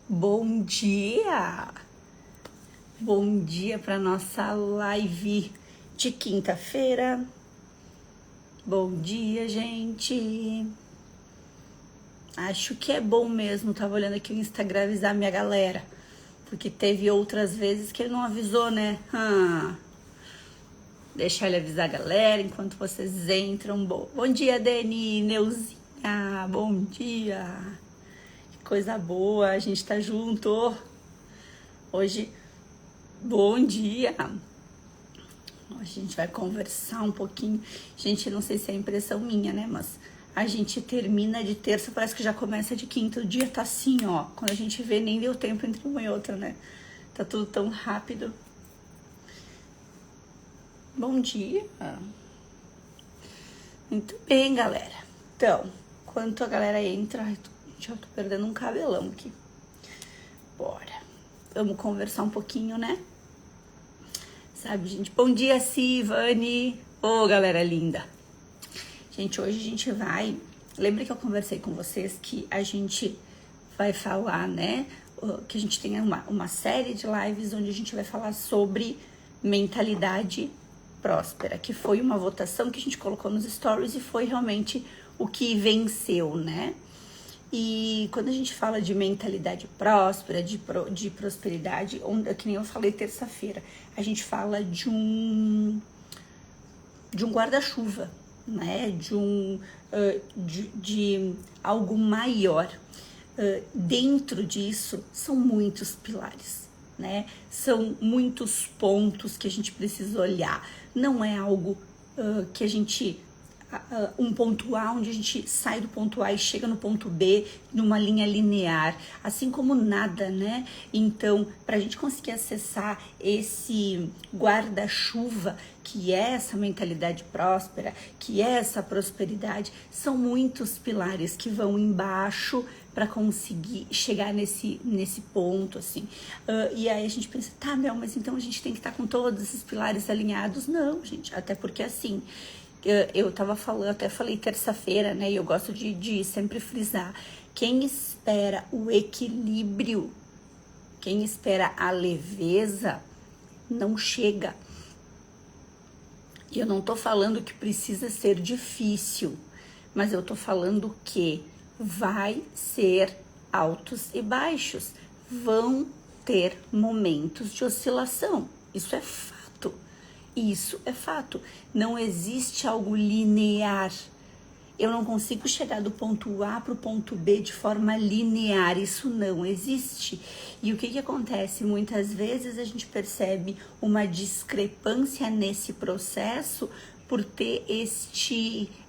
Bom dia! Bom dia para nossa live de quinta-feira. Bom dia, gente! Acho que é bom mesmo, tava olhando aqui o Instagram avisar minha galera, porque teve outras vezes que ele não avisou, né? Deixa ele avisar a galera enquanto vocês entram. Bom dia, Dani, Neuzinha, bom dia! Que coisa boa, a gente tá junto! Hoje, bom dia! Hoje a gente vai conversar um pouquinho. Gente, não sei se é impressão minha, né? Mas a gente termina de terça, parece que já começa de quinta. O dia tá assim, ó. Quando a gente vê, nem deu tempo entre uma e outra, né? Tá tudo tão rápido. Bom dia! Muito bem, galera. Então, enquanto a galera entra... Ai, já tô perdendo um cabelão aqui. Bora. Vamos conversar um pouquinho, né? Sabe, gente? Bom dia, Sivani! Ô, galera linda! Gente, hoje a gente vai... Lembra que eu conversei com vocês que a gente vai falar, né? Que a gente tem uma série de lives onde a gente vai falar sobre mentalidade próspera, que foi uma votação que a gente colocou nos stories e foi realmente o que venceu, né? E quando a gente fala de mentalidade próspera, de prosperidade, que nem eu falei terça-feira, a gente fala de um guarda-chuva, né? De algo maior. Dentro disso são muitos pilares, né? São muitos pontos que a gente precisa olhar. Não é algo que a gente... um ponto A onde a gente sai do ponto A e chega no ponto B numa linha linear, assim como nada, né? Então, para a gente conseguir acessar esse guarda-chuva, que é essa mentalidade próspera, que é essa prosperidade, são muitos pilares que vão embaixo para conseguir chegar nesse ponto, assim. E aí a gente pensa, tá, Mel, mas então a gente tem que estar com todos esses pilares alinhados? Não, gente, até porque assim... Eu tava falando, até falei terça-feira, né? E eu gosto de sempre frisar. Quem espera o equilíbrio, quem espera a leveza, não chega. E eu não tô falando que precisa ser difícil, mas eu tô falando que vai ser altos e baixos. Vão ter momentos de oscilação. Isso é fato. Isso é fato. Não existe algo linear. Eu não consigo chegar do ponto A para o ponto B de forma linear. Isso não existe. E o que acontece? Muitas vezes a gente percebe uma discrepância nesse processo por ter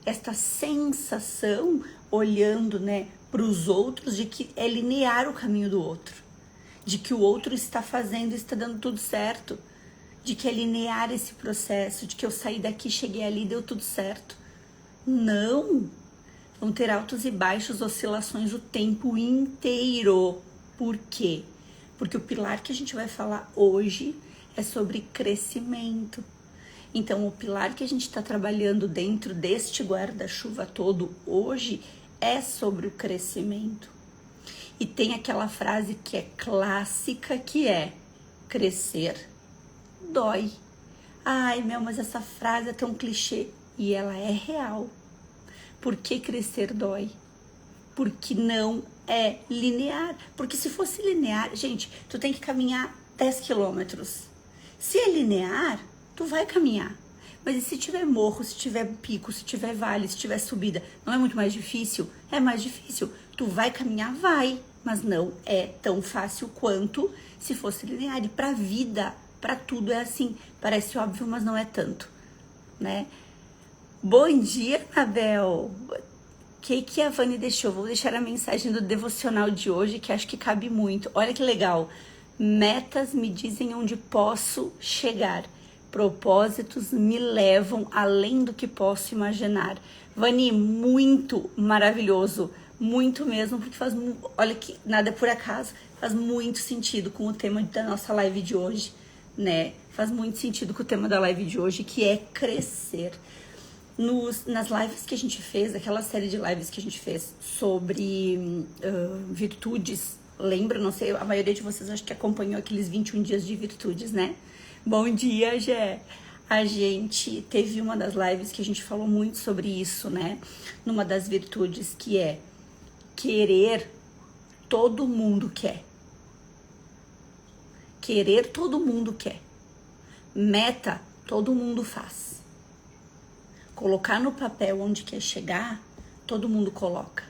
esta sensação, olhando, né, para os outros, de que é linear o caminho do outro. De que o outro está fazendo, está dando tudo certo. De que é linear esse processo, de que eu saí daqui, cheguei ali e deu tudo certo. Não! Vão ter altos e baixos, oscilações o tempo inteiro. Por quê? Porque o pilar que a gente vai falar hoje é sobre crescimento. Então, o pilar que a gente está trabalhando dentro deste guarda-chuva todo hoje é sobre o crescimento. E tem aquela frase que é clássica, que é: crescer dói. Ai, Mel, mas essa frase é tão clichê. E ela é real. Por que crescer dói? Porque não é linear. Porque se fosse linear, gente, tu tem que caminhar 10 quilômetros. Se é linear, tu vai caminhar. Mas e se tiver morro, se tiver pico, se tiver vale, se tiver subida, não é muito mais difícil? É mais difícil. Tu vai caminhar? Vai. Mas não é tão fácil quanto se fosse linear. E pra vida, para tudo é assim, parece óbvio, mas não é tanto, né? Bom dia, Abel! O que a Vani deixou? Vou deixar a mensagem do devocional de hoje, que acho que cabe muito. Olha que legal. Metas me dizem onde posso chegar. Propósitos me levam além do que posso imaginar. Vani, muito maravilhoso. Muito mesmo, porque olha que nada é por acaso, faz muito sentido com o tema da nossa live de hoje, né? Faz muito sentido com o tema da live de hoje, que é crescer. Nas lives que a gente fez, aquela série de lives que a gente fez sobre virtudes Lembra, não sei, a maioria de vocês acho que acompanhou aqueles 21 dias de virtudes, né? Bom dia, Gé! A gente teve uma das lives que a gente falou muito sobre isso, né? Numa das virtudes, que é querer, todo mundo quer. Querer, todo mundo quer. Meta, todo mundo faz. Colocar no papel onde quer chegar, todo mundo coloca.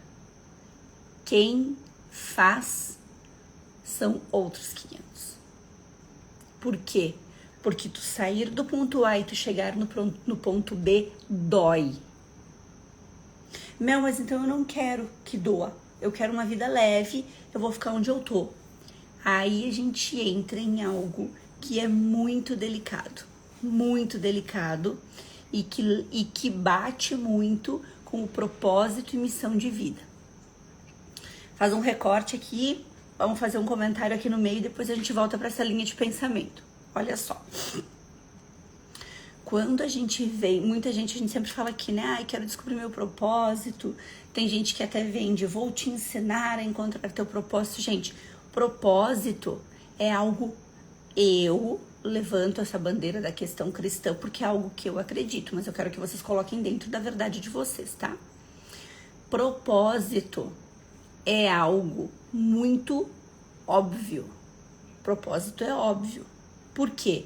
Quem faz são outros 500. Por quê? Porque tu sair do ponto A e tu chegar no ponto B dói. Mel, mas então eu não quero que doa. Eu quero uma vida leve, eu vou ficar onde eu tô. Aí a gente entra em algo que é muito delicado e que bate muito com o propósito e missão de vida. Faz um recorte aqui, vamos fazer um comentário aqui no meio e depois a gente volta para essa linha de pensamento. Olha só. Quando a gente vem, muita gente, a gente sempre fala aqui, né? Ai, quero descobrir meu propósito. Tem gente que até vende, vou te ensinar a encontrar teu propósito. Gente, propósito é algo, eu levanto essa bandeira da questão cristã porque é algo que eu acredito, mas eu quero que vocês coloquem dentro da verdade de vocês, tá? Propósito é algo muito óbvio. Propósito é óbvio. Por quê?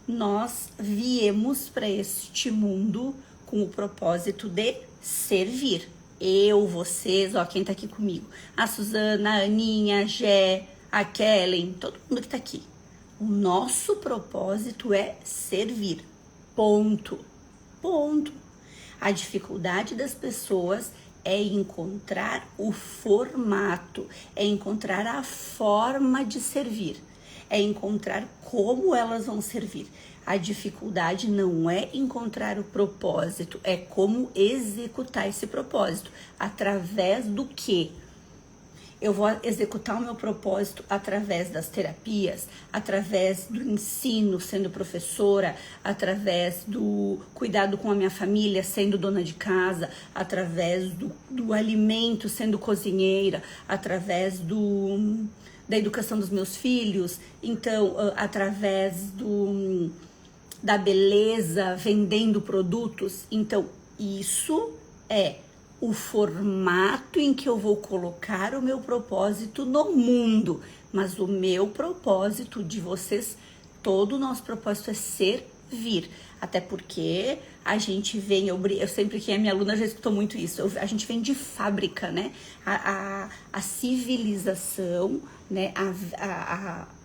Nós viemos para este mundo com o propósito de servir. Eu, vocês, ó, quem tá aqui comigo. A Suzana, a Aninha, a Gé, a Kellen, todo mundo que tá aqui. O nosso propósito é servir. Ponto. Ponto. A dificuldade das pessoas é encontrar o formato, é encontrar a forma de servir, é encontrar como elas vão servir. A dificuldade não é encontrar o propósito, é como executar esse propósito. Através do quê? Eu vou executar o meu propósito através das terapias, através do ensino, sendo professora, através do cuidado com a minha família, sendo dona de casa, através do alimento, sendo cozinheira, através da educação dos meus filhos, então, através da beleza, vendendo produtos. Então, isso é o formato em que eu vou colocar o meu propósito no mundo. Mas o meu propósito de vocês, todo o nosso propósito é servir. Até porque a gente vem, eu sempre que a minha aluna já escutou muito isso, a gente vem de fábrica, né? A civilização, né?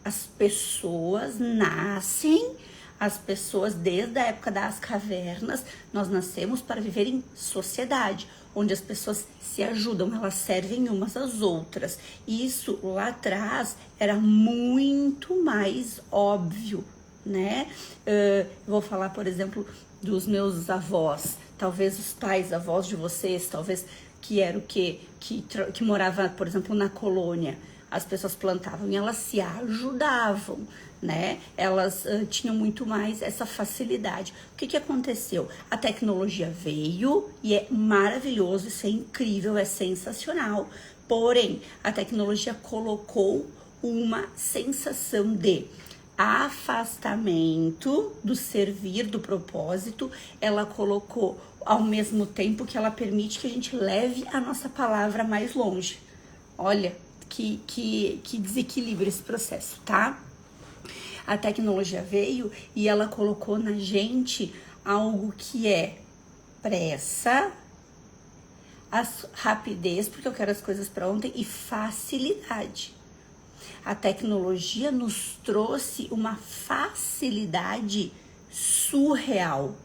As pessoas nascem. As pessoas, desde a época das cavernas, nós nascemos para viver em sociedade, onde as pessoas se ajudam, elas servem umas às outras. Isso lá atrás era muito mais óbvio, né? Vou falar, por exemplo, dos meus avós, talvez os pais, avós de vocês, talvez que era o quê? Que morava, por exemplo, na colônia. As pessoas plantavam e elas se ajudavam, né? Elas tinham muito mais essa facilidade. O que aconteceu? A tecnologia veio e é maravilhoso, isso é incrível, é sensacional. Porém, a tecnologia colocou uma sensação de afastamento do servir, do propósito. Ela colocou, ao mesmo tempo que ela permite que a gente leve a nossa palavra mais longe. Olha, que desequilibra esse processo, tá? A tecnologia veio e ela colocou na gente algo que é pressa, rapidez, porque eu quero as coisas para ontem, e facilidade. A tecnologia nos trouxe uma facilidade surreal.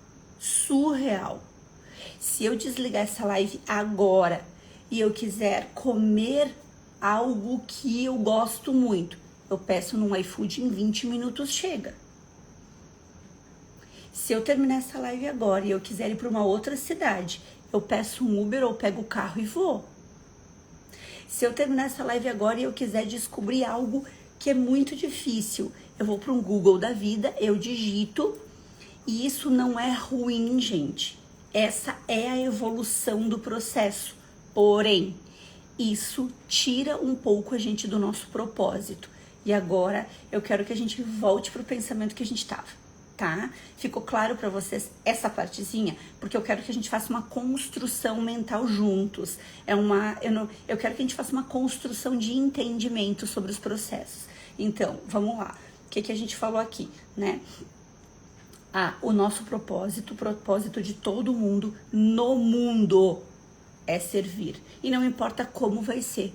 Se eu desligar essa live agora e eu quiser comer algo que eu gosto muito, eu peço no iFood, em 20 minutos chega. Se eu terminar essa live agora e eu quiser ir para uma outra cidade, eu peço um Uber ou pego o carro e vou. Se eu terminar essa live agora e eu quiser descobrir algo que é muito difícil, eu vou para um Google da vida, eu digito, e isso não é ruim, gente. Essa é a evolução do processo. Porém, isso tira um pouco a gente do nosso propósito. E agora eu quero que a gente volte para o pensamento que a gente estava, tá? Ficou claro para vocês essa partezinha? Porque eu quero que a gente faça uma construção mental juntos. Eu quero que a gente faça uma construção de entendimento sobre os processos. Então, vamos lá. O que a gente falou aqui, né? O nosso propósito, o propósito de todo mundo no mundo é servir. E não importa como vai ser.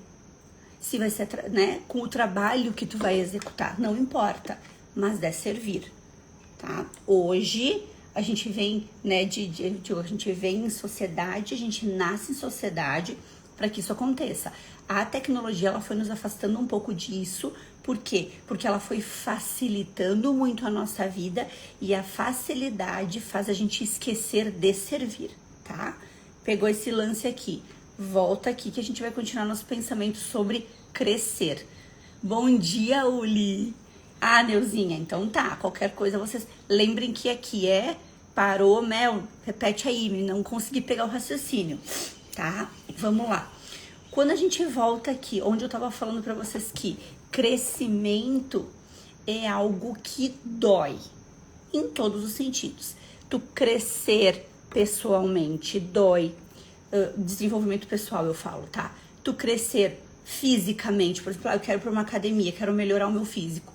Se vai ser, né, com o trabalho que tu vai executar, não importa, mas é servir, tá? Hoje a gente vem, né, a gente vem em sociedade, a gente nasce em sociedade para que isso aconteça. A tecnologia, ela foi nos afastando um pouco disso. Por quê? Porque ela foi facilitando muito a nossa vida e a facilidade faz a gente esquecer de servir, tá? Pegou esse lance aqui. Volta aqui que a gente vai continuar nosso pensamento sobre crescer. Bom dia, Uli! Neuzinha, então tá. Qualquer coisa vocês lembrem que aqui parou, Mel, repete aí, não consegui pegar o raciocínio, tá? Vamos lá. Quando a gente volta aqui, onde eu tava falando pra vocês que crescimento é algo que dói, em todos os sentidos. Tu crescer pessoalmente dói, desenvolvimento pessoal eu falo, tá? Tu crescer fisicamente, por exemplo, eu quero ir pra uma academia, quero melhorar o meu físico,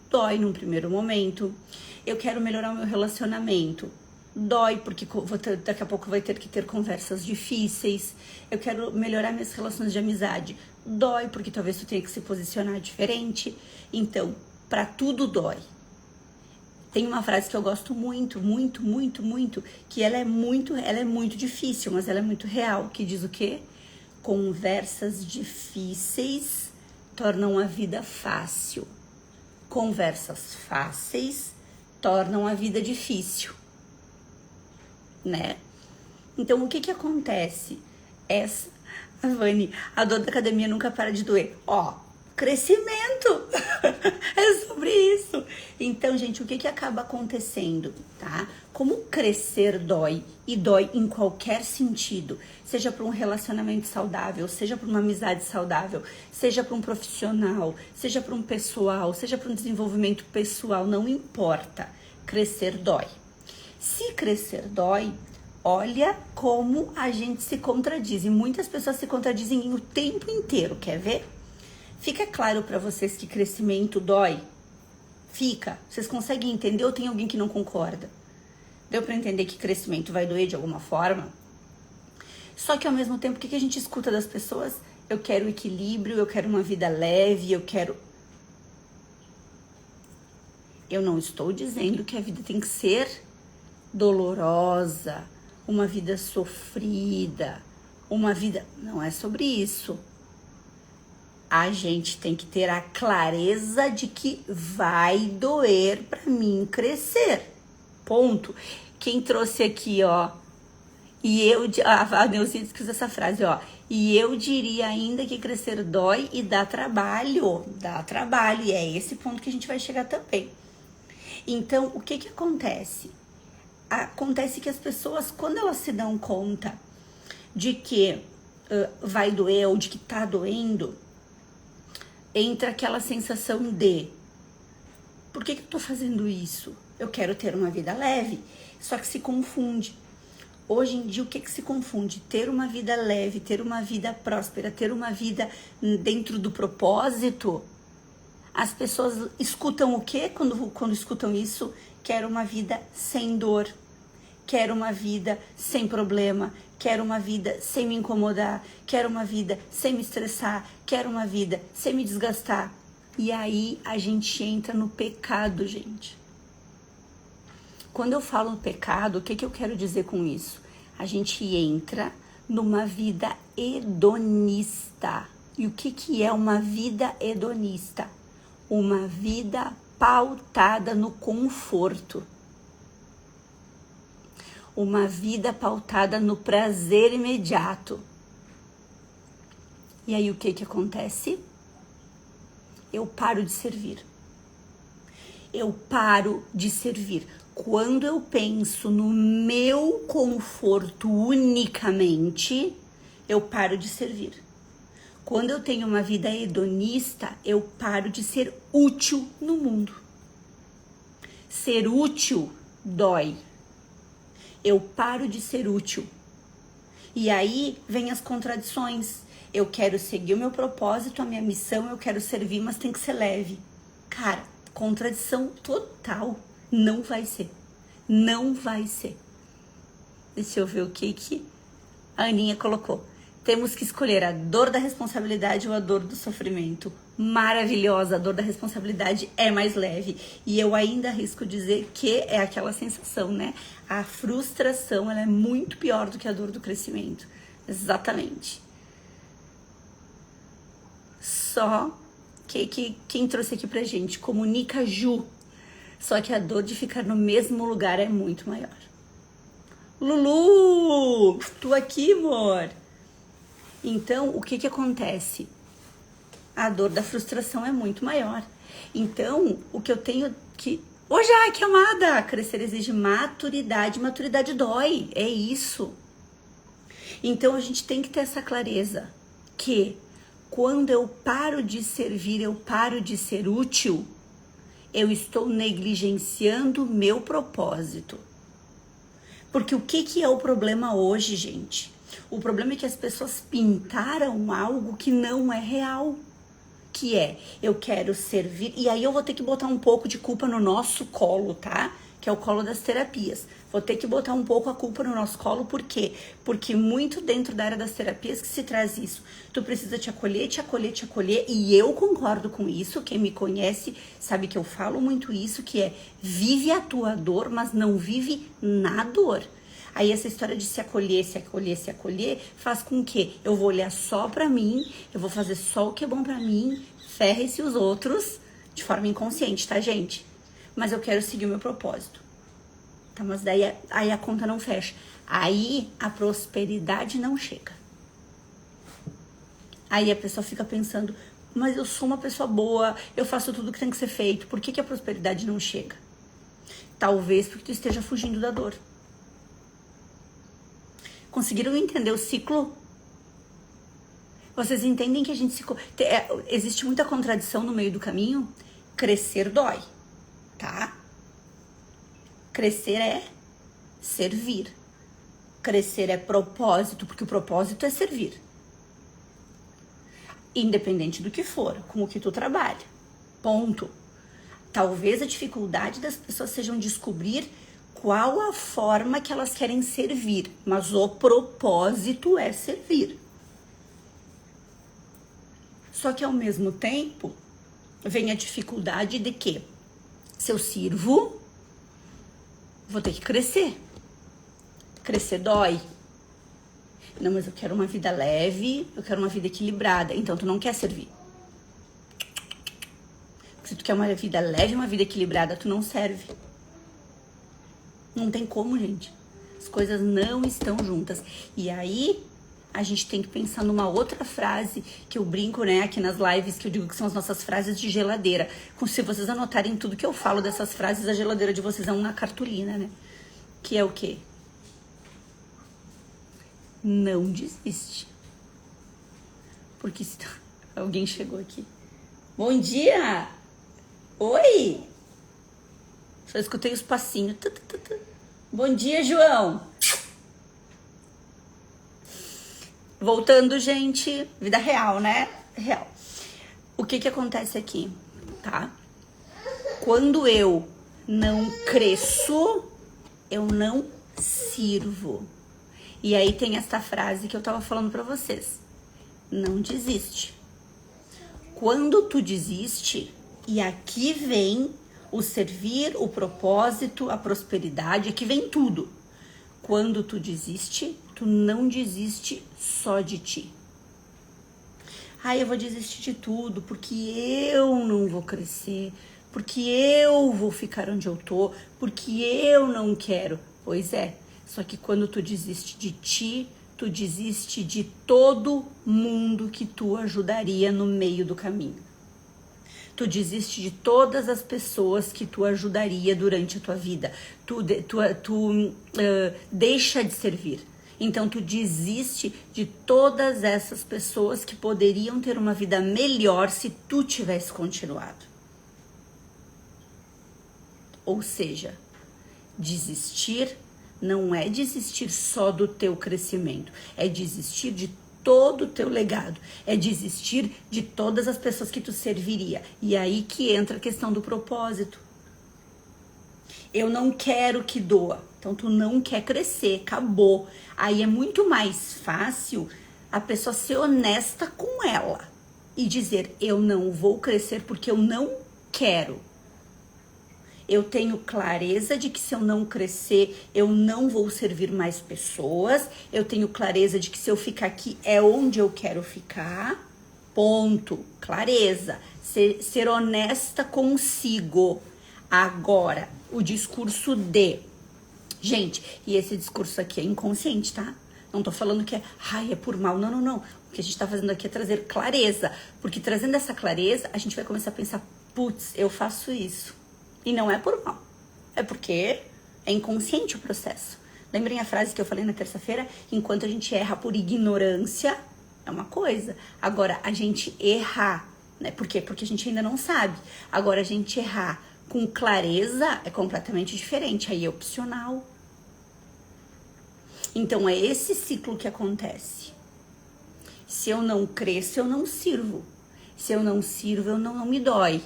dói num primeiro momento. Eu quero melhorar o meu relacionamento, dói porque daqui a pouco vai ter que ter conversas difíceis. Eu quero melhorar minhas relações de amizade, dói porque talvez tu tenha que se posicionar diferente. Então, pra tudo dói. Tem uma frase que eu gosto muito, que ela é muito difícil, mas ela é muito real, que diz o quê? Conversas difíceis tornam a vida fácil. Conversas fáceis tornam a vida difícil, né? Então, o que acontece? A Vani, a dor da academia nunca para de doer. Crescimento! É sobre isso. Então, gente, o que acaba acontecendo, tá? Como crescer dói, e dói em qualquer sentido, seja para um relacionamento saudável, seja para uma amizade saudável, seja para um profissional, seja para um pessoal, seja para um desenvolvimento pessoal, não importa. Crescer dói. Se crescer dói, olha como a gente se contradiz. E muitas pessoas se contradizem o tempo inteiro, quer ver? Fica claro para vocês que crescimento dói? Fica. Vocês conseguem entender ou tem alguém que não concorda? Deu para entender que crescimento vai doer de alguma forma? Só que ao mesmo tempo, o que a gente escuta das pessoas? Eu quero equilíbrio, eu quero uma vida leve, Eu não estou dizendo que a vida tem que ser dolorosa, uma vida sofrida, uma vida... Não é sobre isso. A gente tem que ter a clareza de que vai doer para mim crescer. Ponto. Quem trouxe aqui, a Neuzinha disse que usa essa frase, e eu diria ainda que crescer dói e dá trabalho, e é esse ponto que a gente vai chegar também. Então, o que acontece? Acontece que as pessoas, quando elas se dão conta de que vai doer ou de que tá doendo, entra aquela sensação de, por que eu tô fazendo isso? Eu quero ter uma vida leve, só que se confunde. Hoje em dia, o que se confunde? Ter uma vida leve, ter uma vida próspera, ter uma vida dentro do propósito. As pessoas escutam o quê quando escutam isso? Quero uma vida sem dor, quero uma vida sem problema, quero uma vida sem me incomodar, quero uma vida sem me estressar, quero uma vida sem me desgastar. E aí a gente entra no pecado, gente. Quando eu falo pecado, o que eu quero dizer com isso? A gente entra numa vida hedonista. E o que é uma vida hedonista? Uma vida pautada no conforto. Uma vida pautada no prazer imediato. E aí o que acontece? Eu paro de servir. Eu paro de servir. Quando eu penso no meu conforto unicamente, eu paro de servir. Quando eu tenho uma vida hedonista, eu paro de ser útil no mundo. Ser útil dói. Eu paro de ser útil. E aí vem as contradições. Eu quero seguir o meu propósito, a minha missão, eu quero servir, mas tem que ser leve. Cara, contradição total. Não vai ser. Não vai ser. Deixa eu ver o que a Aninha colocou. Temos que escolher a dor da responsabilidade ou a dor do sofrimento. Maravilhosa, a dor da responsabilidade é mais leve. E eu ainda arrisco dizer que é aquela sensação, né? A frustração, ela é muito pior do que a dor do crescimento. Exatamente. Só que quem trouxe aqui pra gente, comunica Ju. Só que a dor de ficar no mesmo lugar é muito maior. Lulu, tô aqui, amor. Então, o que acontece? A dor da frustração é muito maior. Então, o que eu tenho que... Ô, Jaque, amada! Crescer exige maturidade. Maturidade dói. É isso. Então, a gente tem que ter essa clareza. Que quando eu paro de servir, eu paro de ser útil, eu estou negligenciando o meu propósito. Porque o que é o problema hoje, gente? O problema é que as pessoas pintaram algo que não é real. Que é, eu quero servir... E aí eu vou ter que botar um pouco de culpa no nosso colo, tá? Que é o colo das terapias. Vou ter que botar um pouco a culpa no nosso colo, por quê? Porque muito dentro da área das terapias que se traz isso. Tu precisa te acolher, te acolher, te acolher. E eu concordo com isso. Quem me conhece sabe que eu falo muito isso, que é vive a tua dor, mas não vive na dor. Aí essa história de se acolher, se acolher, se acolher, faz com que eu vou olhar só pra mim, eu vou fazer só o que é bom pra mim, ferre-se os outros, de forma inconsciente, tá, gente? Mas eu quero seguir o meu propósito. Tá, mas daí aí a conta não fecha. Aí a prosperidade não chega. Aí a pessoa fica pensando, mas eu sou uma pessoa boa, eu faço tudo que tem que ser feito, por que a prosperidade não chega? Talvez porque tu esteja fugindo da dor. Conseguiram entender o ciclo? Vocês entendem que a gente existe muita contradição no meio do caminho? Crescer dói, tá? Crescer é servir. Crescer é propósito, porque o propósito é servir. Independente do que for, com o que tu trabalha. Ponto. Talvez a dificuldade das pessoas sejam descobrir qual a forma que elas querem servir, mas o propósito é servir. Só que ao mesmo tempo, vem a dificuldade de que, se eu sirvo, vou ter que crescer. Crescer dói. Não, mas eu quero uma vida leve, eu quero uma vida equilibrada. Então, tu não quer servir. Se tu quer uma vida leve, uma vida equilibrada, tu não serve. Não tem como, gente. As coisas não estão juntas. E aí, a gente tem que pensar numa outra frase que eu brinco, né, aqui nas lives, que eu digo que são as nossas frases de geladeira. Se vocês anotarem tudo que eu falo dessas frases, a geladeira de vocês é uma cartolina, né? Que é o quê? Não desiste. Porque se alguém chegou aqui. Bom dia! Oi! Só escutei os passinhos. Bom dia, João! Voltando, gente, vida real, né? Real. O que acontece aqui, tá? Quando eu não cresço, eu não sirvo. E aí tem essa frase que eu tava falando pra vocês. Não desiste. Quando tu desiste, e aqui vem o servir, o propósito, a prosperidade, aqui vem tudo. Quando tu desiste, tu não desiste só de ti. Eu vou desistir de tudo porque eu não vou crescer, porque eu vou ficar onde eu tô, porque eu não quero. Pois é, só que quando tu desiste de ti, tu desiste de todo mundo que tu ajudaria no meio do caminho. Tu desiste de todas as pessoas que tu ajudaria durante a tua vida. Tu deixa de servir. Então tu desiste de todas essas pessoas que poderiam ter uma vida melhor se tu tivesse continuado. Ou seja, desistir não é desistir só do teu crescimento, é desistir de todo o teu legado, é desistir de todas as pessoas que tu serviria. E aí que entra a questão do propósito. Eu não quero que doa, então tu não quer crescer, acabou. Aí é muito mais fácil a pessoa ser honesta com ela e dizer, eu não vou crescer porque eu não quero. Eu tenho clareza de que se eu não crescer, eu não vou servir mais pessoas. Eu tenho clareza de que se eu ficar aqui é onde eu quero ficar. Ponto. Clareza. Ser honesta consigo. Agora, o discurso de... Gente, e esse discurso aqui é inconsciente, tá? Não tô falando que é por mal. Não, não, não. O que a gente tá fazendo aqui é trazer clareza. Porque trazendo essa clareza, a gente vai começar a pensar, putz, eu faço isso. E não é por mal, é porque é inconsciente o processo. Lembrem a frase que eu falei na terça-feira? Enquanto a gente erra por ignorância, é uma coisa. Agora, a gente errar, né? Por quê? Porque a gente ainda não sabe. Agora, a gente errar com clareza é completamente diferente, aí é opcional. Então, é esse ciclo que acontece. Se eu não cresço, eu não sirvo. Se eu não sirvo, eu não me dói.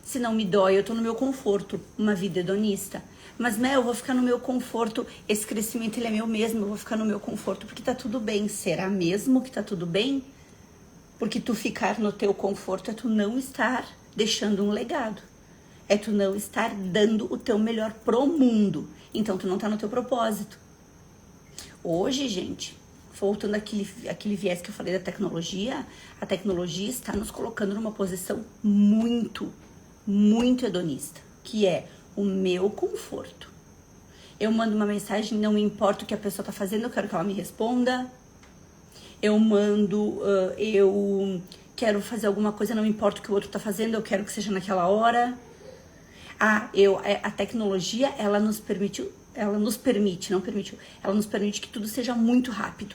Se não me dói, eu tô no meu conforto, uma vida hedonista. Mas, eu vou ficar no meu conforto, esse crescimento ele é meu mesmo, eu vou ficar no meu conforto porque tá tudo bem. Será mesmo que tá tudo bem? Porque tu ficar no teu conforto é tu não estar deixando um legado. É tu não estar dando o teu melhor pro mundo. Então, tu não tá no teu propósito. Hoje, gente, voltando àquele viés que eu falei da tecnologia, a tecnologia está nos colocando numa posição muito hedonista, que é o meu conforto. Eu mando uma mensagem, não me importa o que a pessoa tá fazendo, eu quero que ela me responda. Eu quero fazer alguma coisa, não me importa o que o outro tá fazendo, eu quero que seja naquela hora. A tecnologia, ela nos permite que tudo seja muito rápido.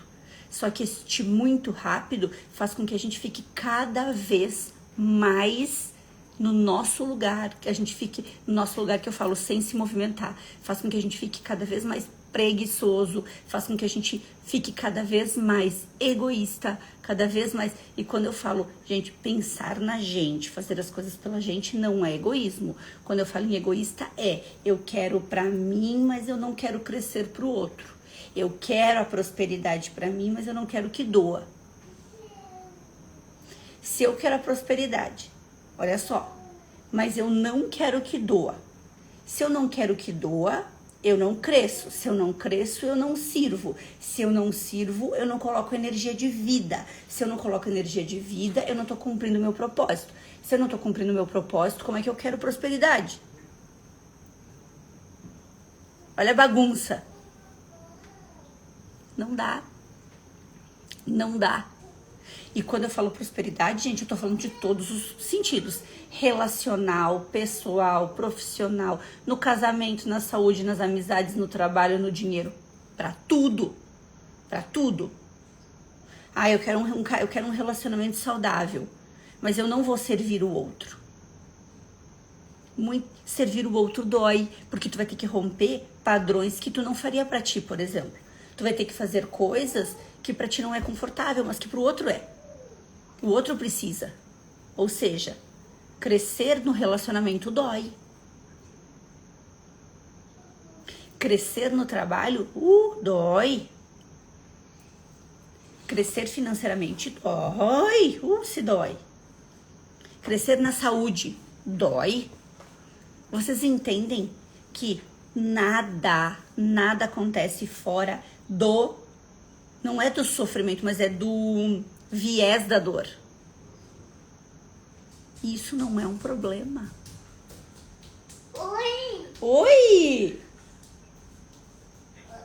Só que este muito rápido faz com que a gente fique cada vez mais no nosso lugar, que a gente fique no nosso lugar, que eu falo, sem se movimentar, faz com que a gente fique cada vez mais preguiçoso, faz com que a gente fique cada vez mais egoísta, cada vez mais... E quando eu falo, gente, pensar na gente, fazer as coisas pela gente, não é egoísmo. Quando eu falo em egoísta, eu quero pra mim, mas eu não quero crescer pro outro. Eu quero a prosperidade pra mim, mas eu não quero que doa. Se eu quero a prosperidade, olha só, mas eu não quero que doa. Se eu não quero que doa, eu não cresço. Se eu não cresço, eu não sirvo. Se eu não sirvo, eu não coloco energia de vida. Se eu não coloco energia de vida, eu não tô cumprindo o meu propósito. Se eu não tô cumprindo o meu propósito, como é que eu quero prosperidade? Olha a bagunça. Não dá. Não dá. E quando eu falo prosperidade, gente, eu tô falando de todos os sentidos. Relacional, pessoal, profissional, no casamento, na saúde, nas amizades, no trabalho, no dinheiro. Pra tudo. Pra tudo. Eu quero um relacionamento saudável. Mas eu não vou servir o outro. Servir o outro dói. Porque tu vai ter que romper padrões que tu não faria pra ti, por exemplo. Tu vai ter que fazer coisas que pra ti não é confortável, mas que pro outro é. O outro precisa. Ou seja, crescer no relacionamento dói. Crescer no trabalho, dói. Crescer financeiramente, dói. Se dói. Crescer na saúde, dói. Vocês entendem que nada acontece fora do... Não é do sofrimento, mas é do viés da dor. Isso não é um problema. Oi!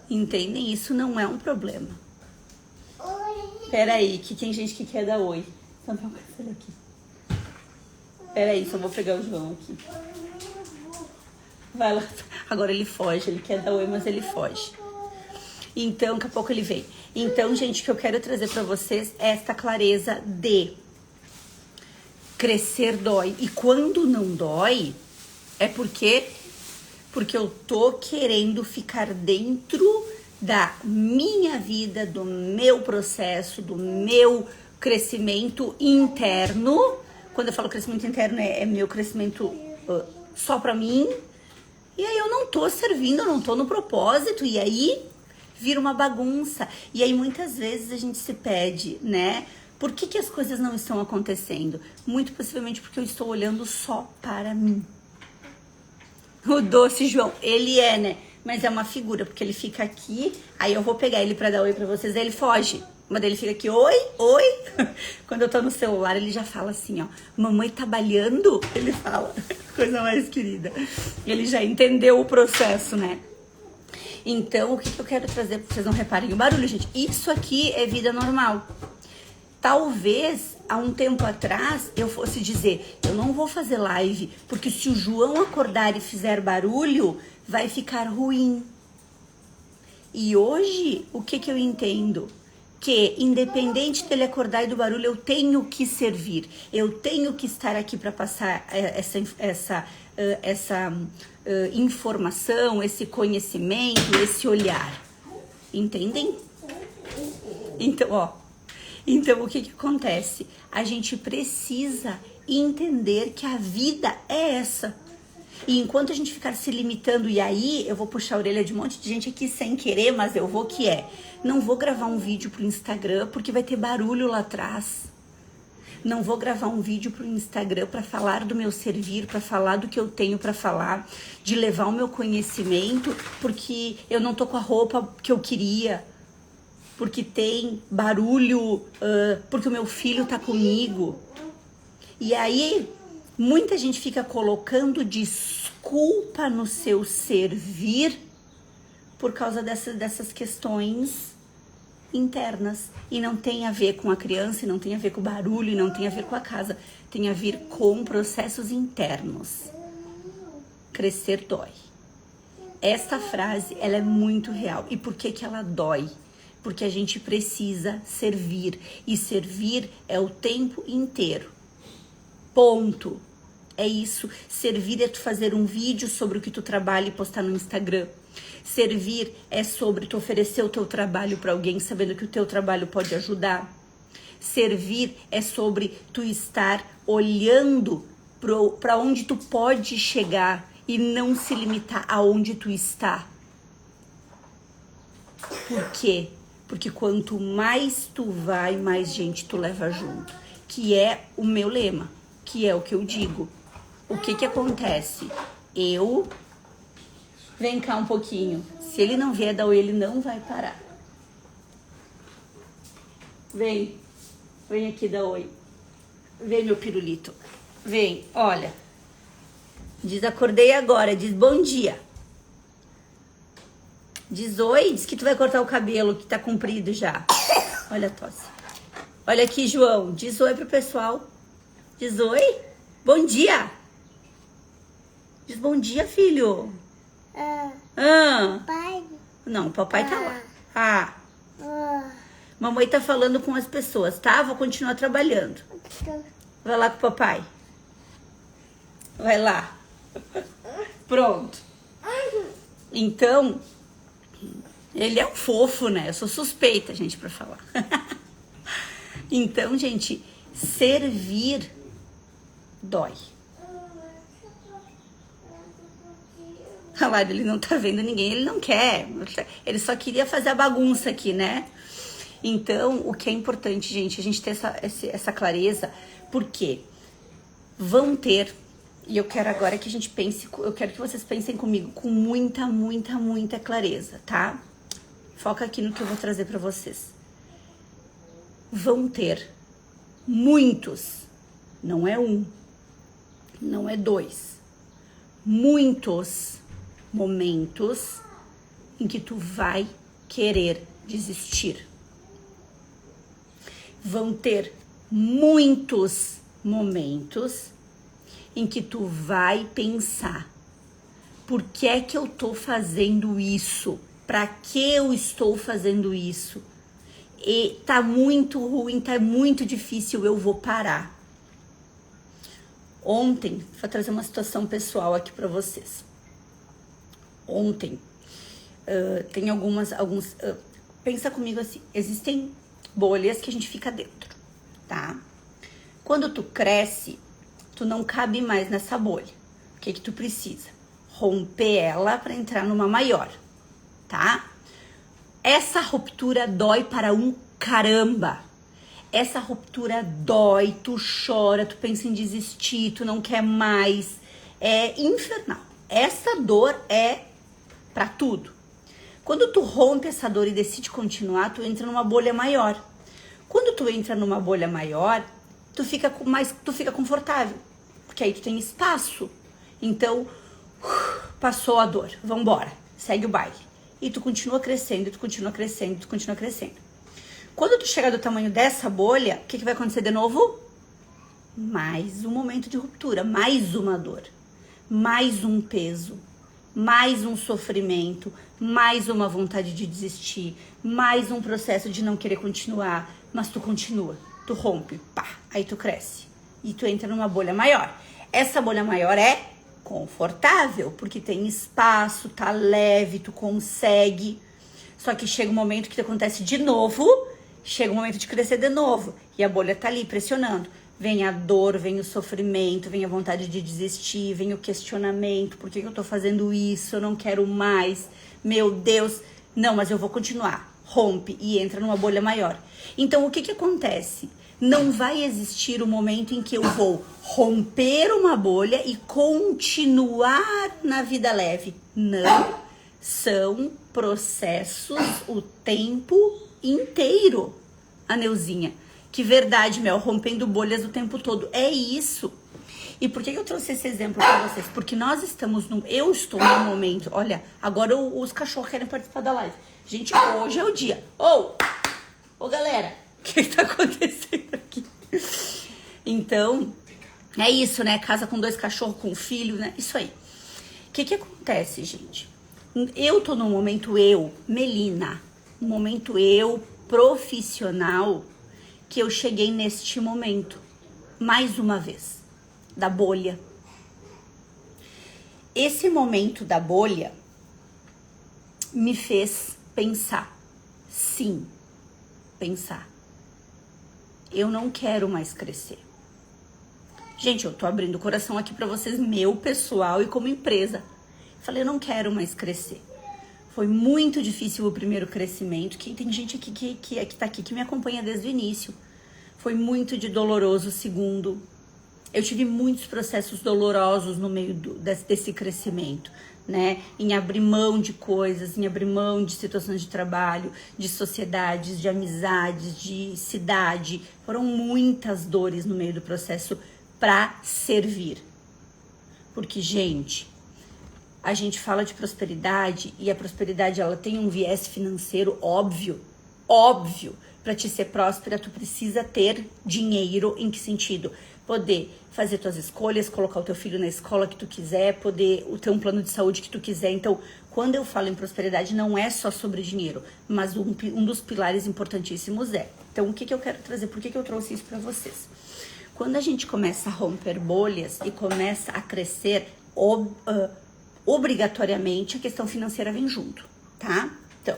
Entendem? Isso não é um problema. Peraí, que tem gente que quer dar oi. Só pra eu aqui. Peraí, só vou pegar o João aqui. Vai lá. Agora ele foge, ele quer dar oi, mas ele foge. Então, daqui a pouco ele vem. Então, gente, o que eu quero trazer para vocês é esta clareza de crescer dói. E quando não dói, é porque eu tô querendo ficar dentro da minha vida, do meu processo, do meu crescimento interno. Quando eu falo crescimento interno, é meu crescimento só pra mim. E aí eu não tô servindo, eu não tô no propósito. E aí vira uma bagunça. E aí muitas vezes a gente se pede, né? Por que as coisas não estão acontecendo? Muito possivelmente porque eu estou olhando só para mim. O doce João, ele é, né? Mas é uma figura, porque ele fica aqui, aí eu vou pegar ele pra dar oi pra vocês, aí ele foge. Mas ele fica aqui, oi, oi. Quando eu tô no celular, ele já fala assim, ó, mamãe trabalhando? Ele fala, coisa mais querida. Ele já entendeu o processo, né? Então, o que eu quero trazer pra vocês não reparem o barulho, gente? Isso aqui é vida normal. Talvez, há um tempo atrás, eu fosse dizer, eu não vou fazer live, porque se o João acordar e fizer barulho, vai ficar ruim. E hoje, o que eu entendo? Que, independente dele acordar e do barulho, eu tenho que servir. Eu tenho que estar aqui para passar essa informação, esse conhecimento, esse olhar. Entendem? Então, ó. Então, o que acontece? A gente precisa entender que a vida é essa. E enquanto a gente ficar se limitando, e aí eu vou puxar a orelha de um monte de gente aqui sem querer, mas eu vou que é. Não vou gravar um vídeo pro Instagram porque vai ter barulho lá atrás. Não vou gravar um vídeo pro Instagram para falar do meu servir, para falar do que eu tenho para falar, de levar o meu conhecimento, porque eu não tô com a roupa que eu queria. Porque tem barulho, porque o meu filho tá comigo. E aí, muita gente fica colocando desculpa no seu servir por causa dessas questões internas. E não tem a ver com a criança, e não tem a ver com o barulho, e não tem a ver com a casa. Tem a ver com processos internos. Crescer dói. Esta frase, ela é muito real. E por que ela dói? Porque a gente precisa servir. E servir é o tempo inteiro. Ponto. É isso. Servir é tu fazer um vídeo sobre o que tu trabalha e postar no Instagram. Servir é sobre tu oferecer o teu trabalho para alguém, sabendo que o teu trabalho pode ajudar. Servir é sobre tu estar olhando para onde tu pode chegar e não se limitar aonde tu está. Por quê? Porque quanto mais tu vai, mais gente tu leva junto. Que é o meu lema, que é o que eu digo. O que acontece? Vem cá um pouquinho. Se ele não vier dar oi, ele não vai parar. Vem aqui dar oi. Vem, meu pirulito. Vem, olha. Diz acordei agora, diz bom dia. Diz oi, diz que tu vai cortar o cabelo que tá comprido já. Olha a tosse. Olha aqui, João. Diz oi pro pessoal. Diz oi. Bom dia. Diz bom dia, filho. Pai. Não, papai tá lá. Mamãe tá falando com as pessoas, tá? Vou continuar trabalhando. Vai lá com o papai. Vai lá. Pronto. Então... ele é um fofo, né? Eu sou suspeita, gente, pra falar. Então, gente, servir dói. Olha lá, ele não tá vendo ninguém, ele não quer. Ele só queria fazer a bagunça aqui, né? Então, o que é importante, gente, a gente ter essa clareza, porque vão ter... E eu quero agora que a gente pense, eu quero que vocês pensem comigo com muita, muita, muita clareza, tá? Foca aqui no que eu vou trazer pra vocês. Vão ter muitos, não é um, não é dois, muitos momentos em que tu vai querer desistir. Vão ter muitos momentos em que tu vai pensar, por que é que eu tô fazendo isso? Pra que eu estou fazendo isso? E tá muito ruim, tá muito difícil, eu vou parar. Ontem, vou trazer uma situação pessoal aqui pra vocês. Ontem, tem pensa comigo assim, existem bolhas que a gente fica dentro, tá? Quando tu cresce, tu não cabe mais nessa bolha. O que tu precisa? Romper ela para entrar numa maior, tá? Essa ruptura dói para um caramba. Essa ruptura dói, tu chora, tu pensa em desistir, tu não quer mais. É infernal. Essa dor é pra tudo. Quando tu rompe essa dor e decide continuar, tu entra numa bolha maior. Quando tu entra numa bolha maior, tu fica confortável, porque aí tu tem espaço. Então, passou a dor, vambora, segue o baile. E tu continua crescendo, tu continua crescendo, tu continua crescendo. Quando tu chegar do tamanho dessa bolha, o que vai acontecer de novo? Mais um momento de ruptura, mais uma dor, mais um peso, mais um sofrimento, mais uma vontade de desistir, mais um processo de não querer continuar, mas tu continua, tu rompe, pá, aí tu cresce e tu entra numa bolha maior. Essa bolha maior é confortável, porque tem espaço, tá leve, tu consegue. Só que chega um momento que acontece de novo, chega um momento de crescer de novo e a bolha tá ali pressionando. Vem a dor, vem o sofrimento, vem a vontade de desistir, vem o questionamento. Por que eu tô fazendo isso? Eu não quero mais. Meu Deus. Não, mas eu vou continuar. Rompe e entra numa bolha maior. Então, o que acontece? Não vai existir um momento em que eu vou romper uma bolha e continuar na vida leve. Não. São processos o tempo inteiro, a Neuzinha. Que verdade, Mel, rompendo bolhas o tempo todo. É isso. E por que eu trouxe esse exemplo pra vocês? Porque eu estou num momento, olha, agora os cachorros querem participar da live. Gente, hoje é o dia. Ô galera, o que tá acontecendo aqui? Então, é isso, né? Casa com 2 cachorros, com um filho, né? Isso aí. O que acontece, gente? Eu tô num momento, Melina, um momento profissional, que eu cheguei neste momento, mais uma vez, da bolha. Esse momento da bolha me fez pensar, sim, pensar. Eu não quero mais crescer. Gente, eu tô abrindo o coração aqui pra vocês, meu pessoal e como empresa. Falei, eu não quero mais crescer. Foi muito difícil o primeiro crescimento. Tem gente aqui que tá aqui que me acompanha desde o início. Foi muito doloroso o segundo. Eu tive muitos processos dolorosos no meio desse crescimento, né? Em abrir mão de coisas, em abrir mão de situações de trabalho, de sociedades, de amizades, de cidade. Foram muitas dores no meio do processo para servir. Porque, gente, a gente fala de prosperidade e a prosperidade ela tem um viés financeiro óbvio. Para te ser próspera, tu precisa ter dinheiro. Em que sentido? Poder fazer tuas escolhas, colocar o teu filho na escola que tu quiser, poder ter um plano de saúde que tu quiser. Então, quando eu falo em prosperidade, não é só sobre dinheiro, mas um dos pilares importantíssimos é. Então, o que eu quero trazer? Por que eu trouxe isso para vocês? Quando a gente começa a romper bolhas e começa a crescer, obrigatoriamente a questão financeira vem junto, tá? Então,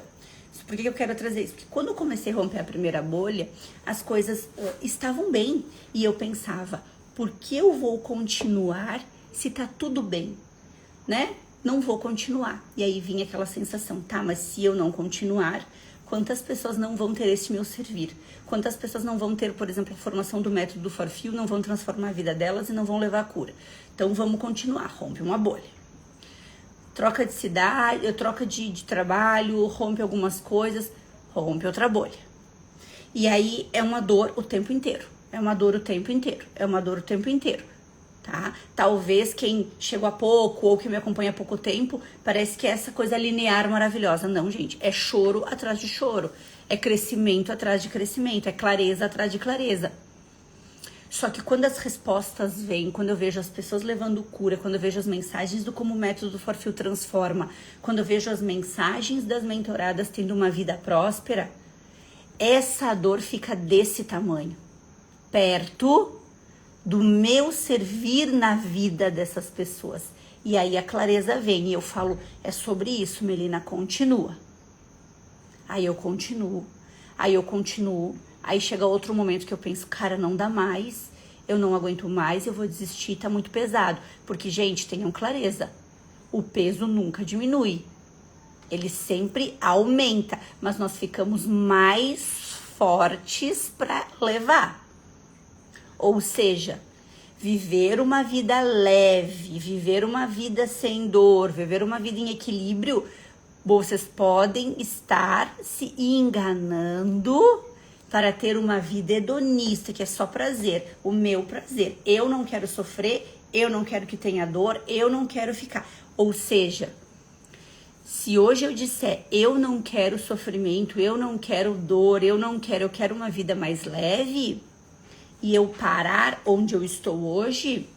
por que eu quero trazer isso? Porque quando eu comecei a romper a primeira bolha, as coisas estavam bem. E eu pensava, por que eu vou continuar se tá tudo bem, né? Não vou continuar. E aí vinha aquela sensação, tá, mas se eu não continuar, quantas pessoas não vão ter esse meu servir? Quantas pessoas não vão ter, por exemplo, a formação do método do Forfil, não vão transformar a vida delas e não vão levar a cura? Então vamos continuar, rompe uma bolha. Troca de cidade, troca de trabalho, rompe algumas coisas, rompe outra bolha. E aí é uma dor o tempo inteiro, tá? Talvez quem chegou há pouco ou que me acompanha há pouco tempo, parece que é essa coisa linear maravilhosa. Não, gente, é choro atrás de choro, é crescimento atrás de crescimento, é clareza atrás de clareza. Só que quando as respostas vêm, quando eu vejo as pessoas levando cura, quando eu vejo as mensagens do como o método do Forfil transforma, quando eu vejo as mensagens das mentoradas tendo uma vida próspera, essa dor fica desse tamanho, perto do meu servir na vida dessas pessoas. E aí a clareza vem e eu falo, é sobre isso, Melina, continua. Aí eu continuo. Aí chega outro momento que eu penso, cara, não dá mais, eu não aguento mais, eu vou desistir, tá muito pesado. Porque, gente, tenham clareza, o peso nunca diminui. Ele sempre aumenta, mas nós ficamos mais fortes para levar. Ou seja, viver uma vida leve, viver uma vida sem dor, viver uma vida em equilíbrio, vocês podem estar se enganando para ter uma vida hedonista, que é só prazer, o meu prazer. Eu não quero sofrer, eu não quero que tenha dor, eu não quero ficar. Ou seja, se hoje eu disser, eu não quero sofrimento, eu não quero dor, eu quero uma vida mais leve, e eu parar onde eu estou hoje,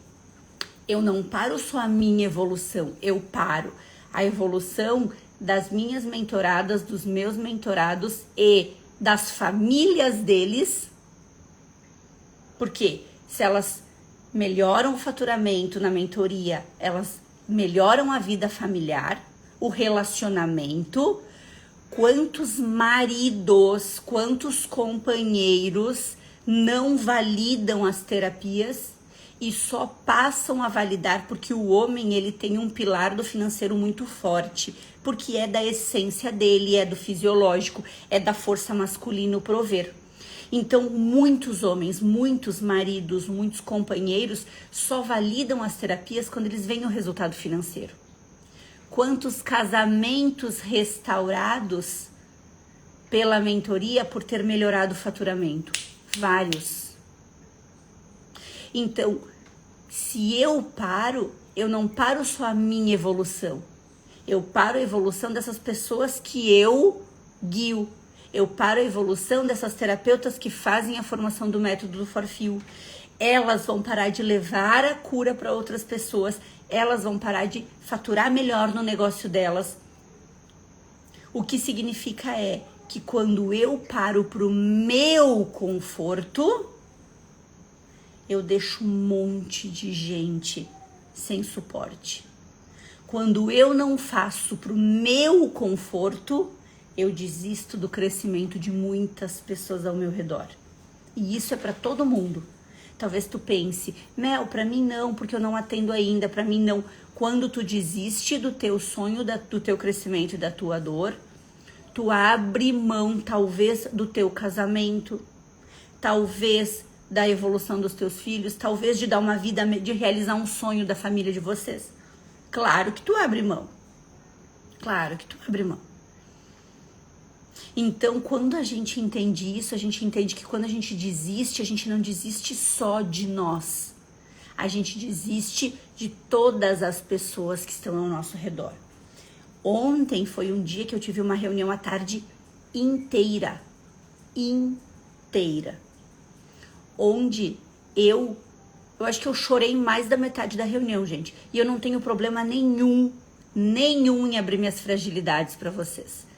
eu não paro só a minha evolução, eu paro a evolução das minhas mentoradas, dos meus mentorados e das famílias deles, porque se elas melhoram o faturamento na mentoria, elas melhoram a vida familiar, o relacionamento, quantos maridos, quantos companheiros não validam as terapias e só passam a validar porque o homem ele tem um pilar do financeiro muito forte, porque é da essência dele, é do fisiológico, é da força masculina o prover. Então, muitos homens, muitos maridos, muitos companheiros só validam as terapias quando eles veem o resultado financeiro. Quantos casamentos restaurados pela mentoria por ter melhorado o faturamento? Vários. Então, se eu paro, eu não paro só a minha evolução. Eu paro a evolução dessas pessoas que eu guio. Eu paro a evolução dessas terapeutas que fazem a formação do método do Forfil. Elas vão parar de levar a cura para outras pessoas. Elas vão parar de faturar melhor no negócio delas. O que significa é que quando eu paro pro meu conforto, eu deixo um monte de gente sem suporte. Quando eu não faço pro meu conforto, eu desisto do crescimento de muitas pessoas ao meu redor. E isso é para todo mundo. Talvez tu pense, Mel, para mim não, porque eu não atendo ainda, para mim não. Quando tu desiste do teu sonho, do teu crescimento e da tua dor, tu abre mão, talvez, do teu casamento, talvez da evolução dos teus filhos, talvez de dar uma vida, de realizar um sonho da família de vocês. Claro que tu abre mão. Claro que tu abre mão. Então, quando a gente entende isso, a gente entende que quando a gente desiste, a gente não desiste só de nós. A gente desiste de todas as pessoas que estão ao nosso redor. Ontem foi um dia que eu tive uma reunião a tarde inteira. Onde eu acho que eu chorei mais da metade da reunião, gente. E eu não tenho problema nenhum em abrir minhas fragilidades para vocês.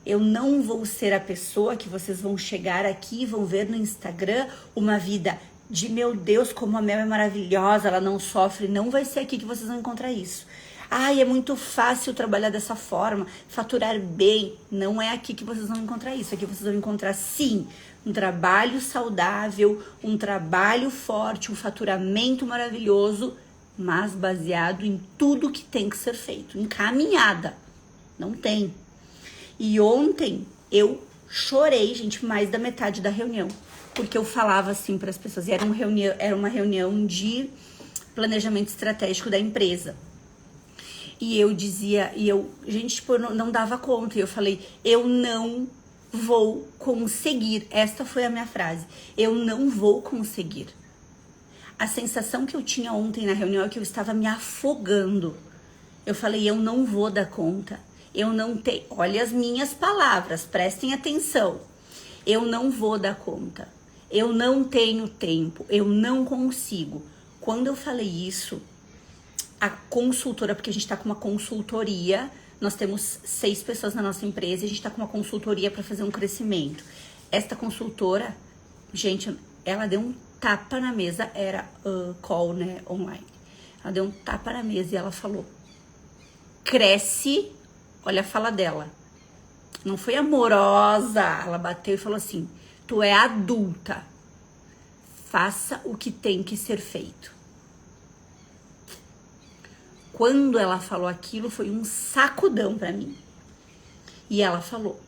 Eu não vou ser a pessoa que vocês vão chegar aqui e vão ver no Instagram uma vida de, meu Deus, como a Mel é maravilhosa, ela não sofre. Não vai ser aqui que vocês vão encontrar isso. Ai, é muito fácil trabalhar dessa forma, faturar bem. Não é aqui que vocês vão encontrar isso. Aqui vocês vão encontrar, sim, um trabalho saudável, um trabalho forte, um faturamento maravilhoso, mas baseado em tudo que tem que ser feito. Em caminhada. Não tem. E ontem eu chorei, gente, mais da metade da reunião. Porque eu falava assim para as pessoas. Era uma reunião de planejamento estratégico da empresa. E eu dizia, gente, tipo, eu não dava conta. E eu falei, eu não vou conseguir. Esta foi a minha frase. Eu não vou conseguir. A sensação que eu tinha ontem na reunião é que eu estava me afogando. Eu falei, eu não vou dar conta. Eu não tenho... Olha as minhas palavras, prestem atenção. Eu não vou dar conta. Eu não tenho tempo, eu não consigo. Quando eu falei isso, a consultora, porque a gente tá com uma consultoria, nós temos 6 pessoas na nossa empresa e a gente tá com uma consultoria para fazer um crescimento. Esta consultora, gente, ela deu um tapa na mesa, era call, né, online. Ela deu um tapa na mesa e ela falou, cresce, olha a fala dela. Não foi amorosa, ela bateu e falou assim, tu é adulta, faça o que tem que ser feito. Quando ela falou aquilo, foi um sacudão pra mim. E ela falou,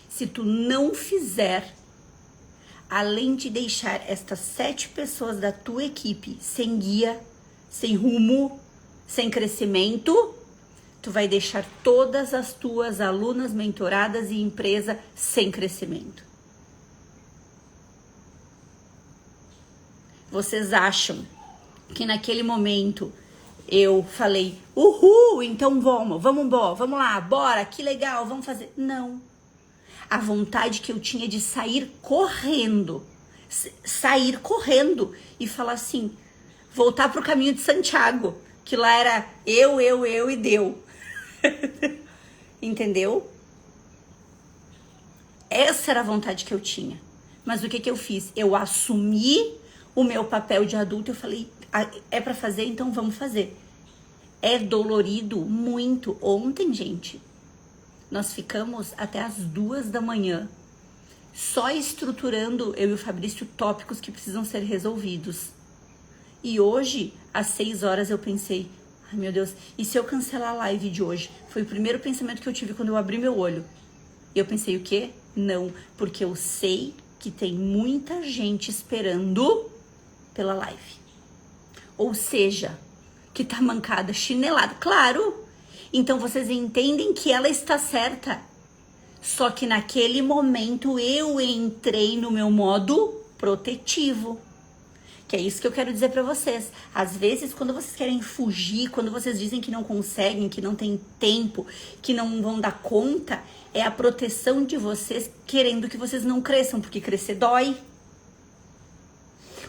se tu não fizer, além de deixar estas 7 pessoas da tua equipe sem guia, sem rumo, sem crescimento, tu vai deixar todas as tuas alunas, mentoradas e empresa sem crescimento. Vocês acham que naquele momento eu falei, uhul, então vamos lá, bora, que legal, vamos fazer. Não. A vontade que eu tinha de sair correndo e falar assim, voltar pro caminho de Santiago, que lá era eu e deu. Entendeu? Essa era a vontade que eu tinha. Mas o que eu fiz? Eu assumi o meu papel de adulto, eu falei, é pra fazer, então vamos fazer. É dolorido muito. Ontem, gente, nós ficamos até as 2 da manhã só estruturando, eu e o Fabrício, tópicos que precisam ser resolvidos. E hoje, às 6 horas, eu pensei, ai meu Deus, e se eu cancelar a live de hoje? Foi o primeiro pensamento que eu tive quando eu abri meu olho. E eu pensei, o quê? Não, porque eu sei que tem muita gente esperando pela live. Ou seja, que tá mancada, chinelada. Claro! Então vocês entendem que ela está certa. Só que naquele momento eu entrei no meu modo protetivo. Que é isso que eu quero dizer pra vocês. Às vezes, quando vocês querem fugir, quando vocês dizem que não conseguem, que não tem tempo, que não vão dar conta, é a proteção de vocês querendo que vocês não cresçam, porque crescer dói.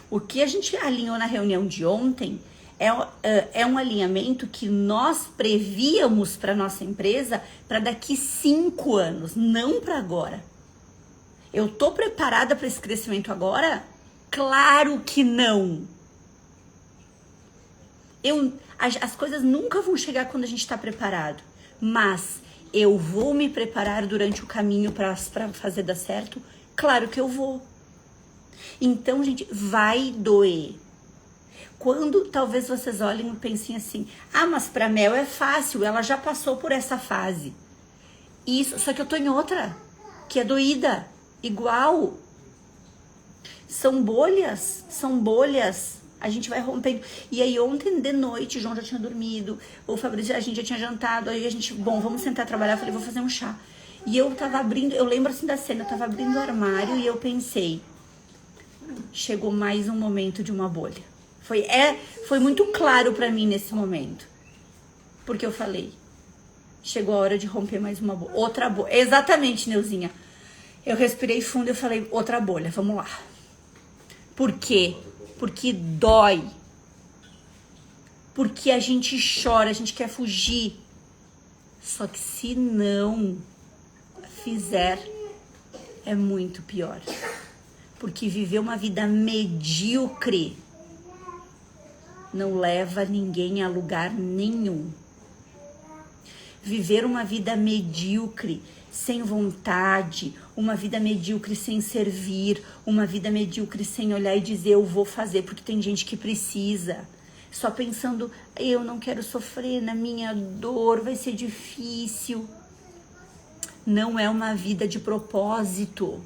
O que a gente alinhou na reunião de ontem é um alinhamento que nós prevíamos para nossa empresa para daqui 5 anos, não para agora. Eu tô preparada para esse crescimento agora? Claro que não. As coisas nunca vão chegar quando a gente está preparado, mas eu vou me preparar durante o caminho para fazer dar certo? Claro que eu vou. Então, gente, vai doer. Quando talvez vocês olhem e pensem assim, mas pra Mel é fácil, ela já passou por essa fase. Isso, só que eu tô em outra, que é doída, igual. São bolhas, a gente vai rompendo. E aí ontem de noite, o João já tinha dormido, o Fabrício, a gente já tinha jantado, aí a gente, vamos sentar trabalhar, eu falei, vou fazer um chá. E eu tava abrindo, eu lembro assim da cena, eu tava abrindo o armário e eu pensei, chegou mais um momento de uma bolha. Foi muito claro pra mim nesse momento. Porque eu falei, chegou a hora de romper mais uma bolha. Outra bolha. Exatamente, Neuzinha. Eu respirei fundo e eu falei, outra bolha, vamos lá. Por quê? Porque dói. Porque a gente chora, a gente quer fugir. Só que se não fizer, é muito pior. Porque viver uma vida medíocre não leva ninguém a lugar nenhum. Viver uma vida medíocre, sem vontade, uma vida medíocre sem servir, uma vida medíocre sem olhar e dizer eu vou fazer, porque tem gente que precisa. Só pensando, eu não quero sofrer na minha dor, vai ser difícil. Não é uma vida de propósito.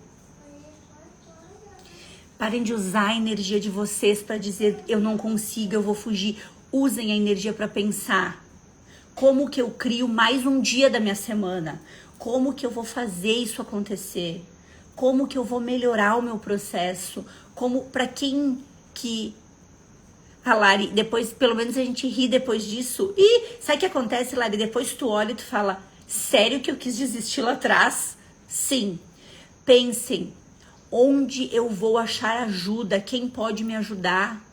Parem de usar a energia de vocês para dizer eu não consigo, eu vou fugir. Usem a energia para pensar. Como que eu crio mais um dia da minha semana? Como que eu vou fazer isso acontecer? Como que eu vou melhorar o meu processo? Como, para quem que... A Lari, depois, pelo menos a gente ri depois disso. E sabe o que acontece, Lari? Depois tu olha e tu fala, sério que eu quis desistir lá atrás? Sim. Pensem, Onde eu vou achar ajuda? Quem pode me ajudar?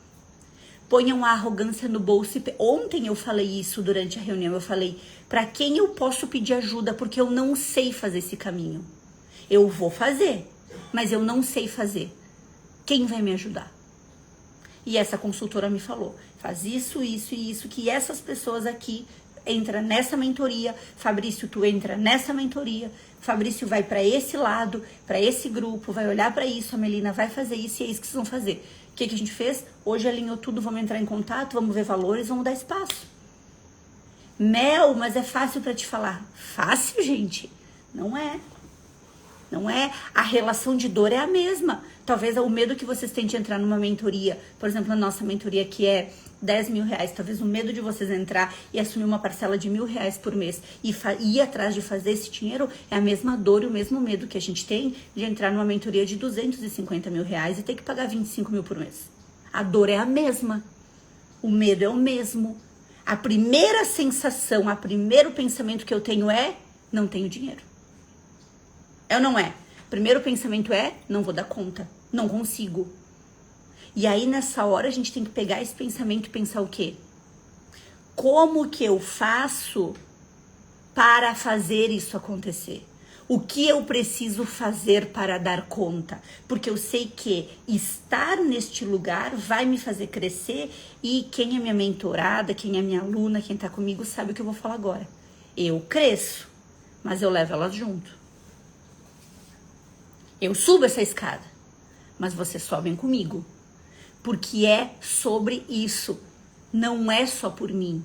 Ponham a arrogância no bolso. Ontem eu falei isso durante a reunião. Eu falei, para quem eu posso pedir ajuda? Porque eu não sei fazer esse caminho. Eu vou fazer, mas eu não sei fazer. Quem vai me ajudar? E essa consultora me falou, faz isso, isso e isso, que essas pessoas aqui entram nessa mentoria. Fabrício, tu entra nessa mentoria. Fabrício vai para esse lado, para esse grupo, vai olhar para isso. A Melina vai fazer isso e é isso que vocês vão fazer. O que a gente fez? Hoje alinhou tudo, vamos entrar em contato, vamos ver valores, vamos dar espaço. Mel, mas é fácil para te falar. Fácil, gente? Não é. Não é. A relação de dor é a mesma. Talvez o medo que vocês têm de entrar numa mentoria, por exemplo, a nossa mentoria que é 10 mil reais, talvez o medo de vocês entrar e assumir uma parcela de R$1.000 por mês e ir atrás de fazer esse dinheiro é a mesma dor e o mesmo medo que a gente tem de entrar numa mentoria de 250 mil reais e ter que pagar 25 mil por mês. A dor é a mesma. O medo é o mesmo. A primeira sensação, o primeiro pensamento que eu tenho é, não tenho dinheiro. É ou não é? O primeiro pensamento é, não vou dar conta, não consigo. E aí nessa hora a gente tem que pegar esse pensamento e pensar o quê? Como que eu faço para fazer isso acontecer? O que eu preciso fazer para dar conta? Porque eu sei que estar neste lugar vai me fazer crescer e quem é minha mentorada, quem é minha aluna, quem tá comigo sabe o que eu vou falar agora. Eu cresço, mas eu levo elas junto. Eu subo essa escada, mas vocês sobem comigo. Porque é sobre isso. Não é só por mim.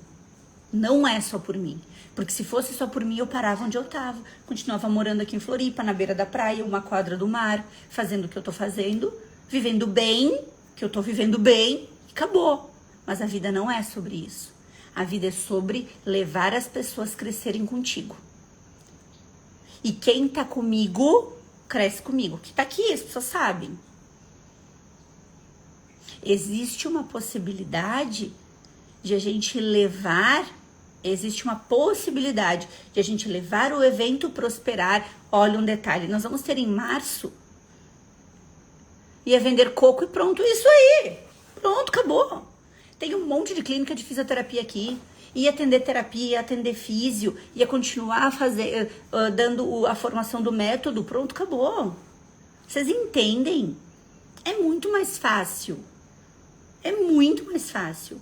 Não é só por mim. Porque se fosse só por mim, eu parava onde eu tava. Continuava morando aqui em Floripa, na beira da praia, uma quadra do mar, fazendo o que eu tô fazendo, vivendo bem, que eu tô vivendo bem, e acabou. Mas a vida não é sobre isso. A vida é sobre levar as pessoas a crescerem contigo. E quem tá comigo, cresce comigo. Que tá aqui, as pessoas sabem. Existe uma possibilidade de a gente levar, existe uma possibilidade de a gente levar o evento prosperar. Olha um detalhe, nós vamos ter em março, ia vender coco e pronto, isso aí, pronto, acabou. Tem um monte de clínica de fisioterapia aqui, ia atender terapia, ia atender físio, ia continuar dando a formação do método, pronto, acabou. Vocês entendem? É muito mais fácil. É muito mais fácil.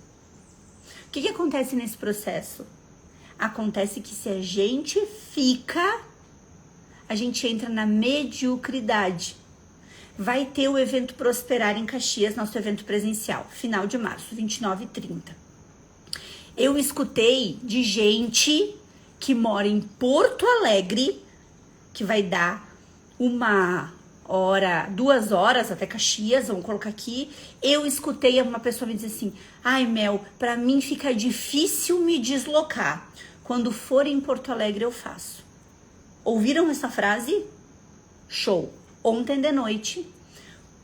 O que acontece nesse processo? Acontece que se a gente a gente entra na mediocridade. Vai ter o evento Prosperar em Caxias, nosso evento presencial, final de março, 29 e 30. Eu escutei de gente que mora em Porto Alegre, que vai dar 2 horas até Caxias, vamos colocar aqui. Eu escutei uma pessoa me dizer assim, ai Mel, pra mim fica difícil me deslocar. Quando for em Porto Alegre eu faço. Ouviram essa frase? Show! Ontem de noite,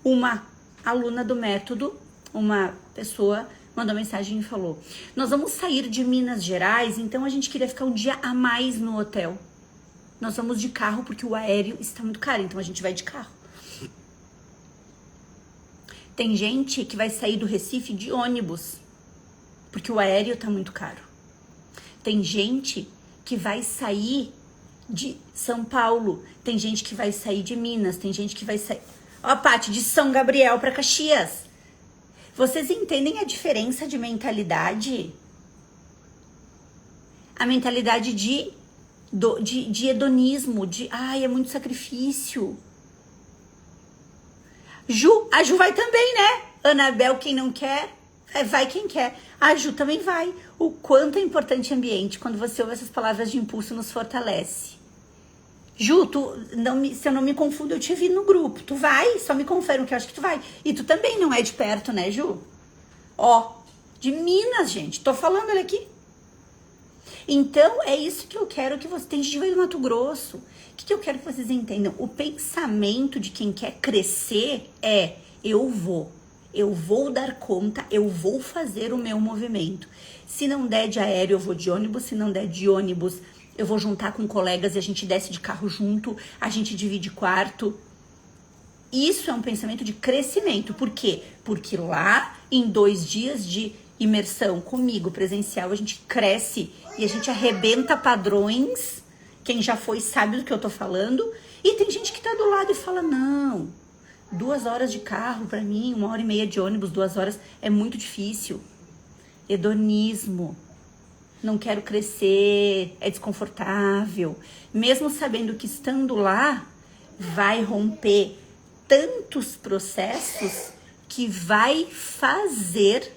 uma aluna do método, uma pessoa mandou mensagem e falou, nós vamos sair de Minas Gerais, então a gente queria ficar um dia a mais no hotel. Nós vamos de carro porque o aéreo está muito caro, então a gente vai de carro. Tem gente que vai sair do Recife de ônibus, porque o aéreo está muito caro. Tem gente que vai sair de São Paulo, tem gente que vai sair de Minas, tem gente que vai sair... Ó, Paty, de São Gabriel para Caxias. Vocês entendem a diferença de mentalidade? A mentalidade de hedonismo, ai, é muito sacrifício. A Ju vai também, né? Anabel, quem não quer, vai quem quer. A Ju também vai. O quanto é importante o ambiente, quando você ouve essas palavras de impulso, nos fortalece. Ju, se eu não me confundo, eu te vi no grupo. Tu vai? Só me confirma que eu acho que tu vai. E tu também não é de perto, né, Ju? Ó, de Minas, gente. Tô falando ele aqui. Então, é isso que eu quero que vocês... Tem gente do Mato Grosso. O que eu quero que vocês entendam? O pensamento de quem quer crescer é... Eu vou dar conta, eu vou fazer o meu movimento. Se não der de aéreo, eu vou de ônibus. Se não der de ônibus, eu vou juntar com colegas e a gente desce de carro junto. A gente divide quarto. Isso é um pensamento de crescimento. Por quê? Porque lá, em 2 dias de imersão comigo, presencial, a gente cresce e a gente arrebenta padrões. Quem já foi sabe do que eu tô falando. E tem gente que tá do lado e fala, não, 2 horas de carro pra mim, 1h30 de ônibus, 2 horas, é muito difícil. Hedonismo. Não quero crescer, é desconfortável. Mesmo sabendo que estando lá, vai romper tantos processos que vai fazer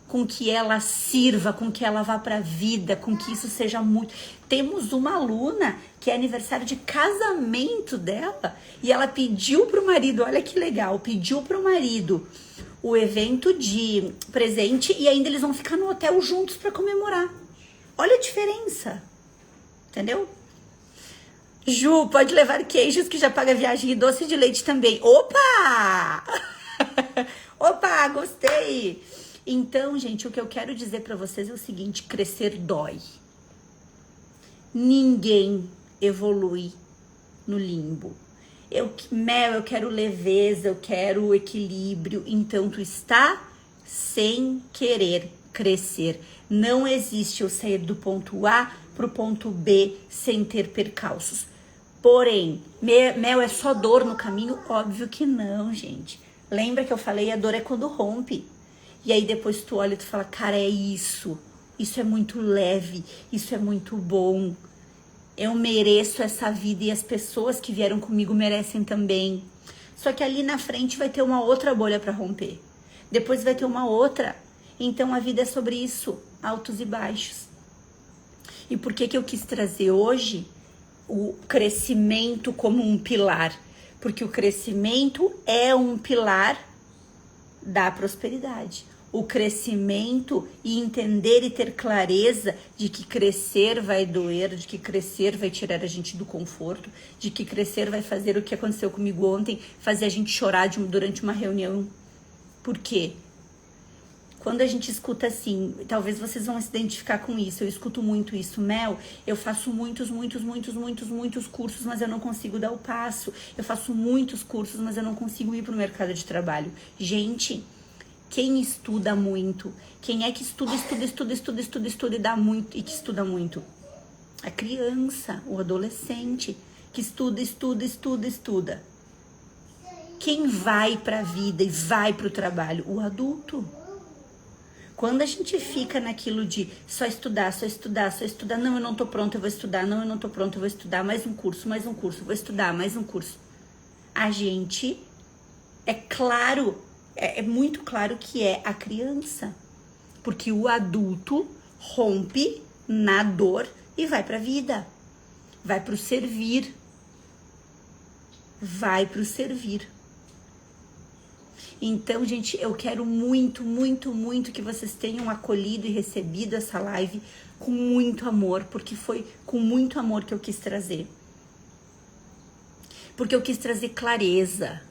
com que ela sirva, com que ela vá para a vida, com que isso seja muito... Temos uma aluna que é aniversário de casamento dela e ela pediu pro marido, olha que legal, pediu pro marido o evento de presente e ainda eles vão ficar no hotel juntos para comemorar. Olha a diferença, entendeu? Ju, pode levar queijos que já paga viagem e doce de leite também. Opa! Opa, gostei! Então, gente, o que eu quero dizer pra vocês é o seguinte, crescer dói. Ninguém evolui no limbo. Mel, eu quero leveza, eu quero equilíbrio. Então, tu está sem querer crescer. Não existe eu sair do ponto A pro ponto B sem ter percalços. Porém, Mel, é só dor no caminho? Óbvio que não, gente. Lembra que eu falei, a dor é quando rompe. E aí depois tu olha e tu fala, cara, é isso. Isso é muito leve, isso é muito bom. Eu mereço essa vida e as pessoas que vieram comigo merecem também. Só que ali na frente vai ter uma outra bolha para romper. Depois vai ter uma outra. Então a vida é sobre isso, altos e baixos. E por que eu quis trazer hoje o crescimento como um pilar? Porque o crescimento é um pilar da prosperidade. O crescimento e entender e ter clareza de que crescer vai doer, de que crescer vai tirar a gente do conforto, de que crescer vai fazer o que aconteceu comigo ontem, fazer a gente chorar durante uma reunião. Por quê? Quando a gente escuta assim, talvez vocês vão se identificar com isso, eu escuto muito isso, Mel, eu faço muitos cursos, mas eu não consigo dar o passo. Eu faço muitos cursos, mas eu não consigo ir para o mercado de trabalho. Gente, quem estuda muito, quem é que estuda e dá muito e que estuda muito? A criança, o adolescente, que estuda. Quem vai para a vida e vai para o trabalho? O adulto. Quando a gente fica naquilo de só estudar, não, eu não tô pronta, eu vou estudar, não, eu não tô pronta, eu vou estudar, mais um curso, vou estudar, mais um curso. A gente, é claro, é muito claro que é a criança, porque o adulto rompe na dor e vai pra vida, vai pro servir, Então, gente, eu quero muito que vocês tenham acolhido e recebido essa live com muito amor, porque foi com muito amor que eu quis trazer. Porque eu quis trazer clareza.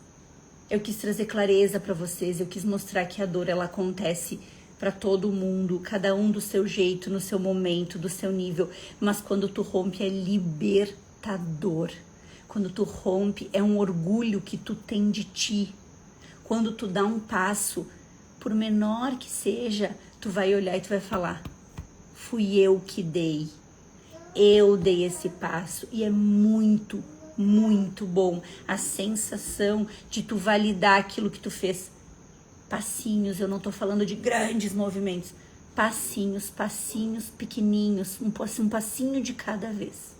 Eu quis trazer clareza para vocês, eu quis mostrar que a dor, ela acontece para todo mundo, cada um do seu jeito, no seu momento, do seu nível. Mas quando tu rompe, é libertador. Quando tu rompe, é um orgulho que tu tem de ti. Quando tu dá um passo, por menor que seja, tu vai olhar e tu vai falar, fui eu que dei. Eu dei esse passo. E é muito bom a sensação de tu validar aquilo que tu fez. Passinhos, eu não tô falando de grandes movimentos. Passinhos pequenininhos, um passinho de cada vez.